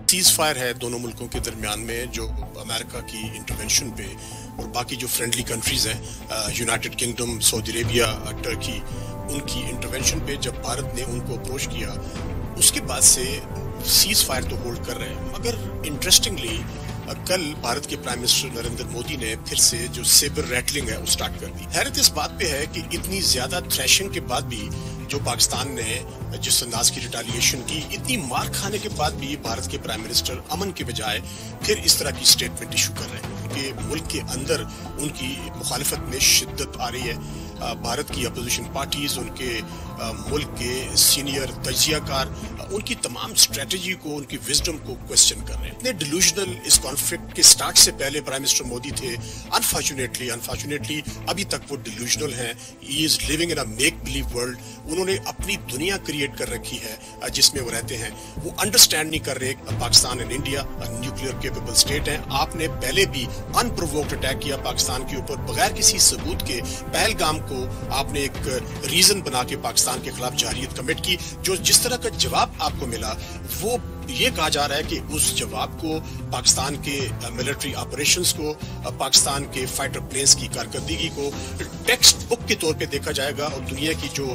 Cease fire है दोनों मुल्कों के दरमियान में जो अमेरिका की इंटरवेंशन पे और बाकी जो फ्रेंडली कंट्रीज़ हैं United kingdom, Saudi Arabia, Turkey, उनकी इंटरवेंशन पे जब भारत ने उनको अप्रोच किया उसके बाद से सीज फायर तो होल्ड कर रहे हैं। मगर इंटरेस्टिंगली कल भारत के प्राइम मिनिस्टर नरेंद्र मोदी ने फिर से जो सेबर रैटलिंग है वो स्टार्ट कर दी। हैरत इस बात पे है कि इतनी ज्यादा थ्रैशिंग के बाद भी जो पाकिस्तान ने जिस अंदाज की रिटालिएशन की, इतनी मार खाने के बाद भी भारत के प्राइम मिनिस्टर अमन के बजाय फिर इस तरह की स्टेटमेंट इशू कर रहे हैं कि मुल्क के अंदर उनकी मुखालिफत में शिद्दत आ रही है। भारत की अपोजिशन पार्टीज, उनके मुल्क के सीनियर तजियाकार उनकी तमाम स्ट्रेटजी को, उनकी विजडम को क्वेश्चन कर रहे हैं। इतने डिल्यूजनल इस कॉन्फ्लिक्ट के स्टार्ट से पहले प्राइम मिनिस्टर मोदी थे। अनफॉर्चुनेटली अभी तक वो डिल्यूजनल हैं। He is living in a make believe world. उन्होंने अपनी दुनिया क्रिएट कर रखी है जिसमें वो रहते हैं। वो अंडरस्टैंड नहीं कर रहे Pakistan and India nuclear capable state है। आपने पहले भी अनप्रोवोक्ड अटैक किया पाकिस्तान के ऊपर बगैर किसी सबूत के। पहलगाम को आपने एक रीजन बना के पाकिस्तान के खिलाफ जारियत कमिट की। जो जिस तरह का जवाब आपको मिला वो ये कहा जा रहा है कि उस जवाब को, पाकिस्तान के मिलिट्री ऑपरेशंस को, पाकिस्तान के फाइटर प्लेन्स की कारकर्दगी को टेक्स्ट बुक के तौर पे देखा जाएगा और दुनिया की जो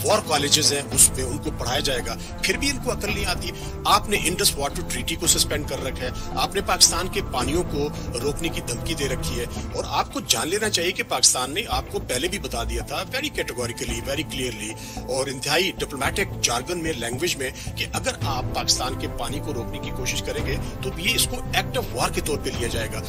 वॉर कॉलेजेस हैं उसमें उनको पढ़ाया जाएगा। फिर भी इनको अकल नहीं आती। आपने इंडस वाटर ट्रीटी को सस्पेंड कर रखा है। आपने पाकिस्तान के पानियों को रोकने की धमकी दे रखी है। और आपको जान लेना चाहिए कि पाकिस्तान ने आपको पहले भी बता दिया था वेरी कैटेगोरिकली, वेरी क्लियरली और इंतहाई डिप्लोमेटिक जार्गन में, लैंग्वेज में, कि अगर आप पाकिस्तान के पानी को रोकने की कोशिश करेंगे तो ये इसको एक्ट ऑफ वॉर के तौर पे लिया जाएगा।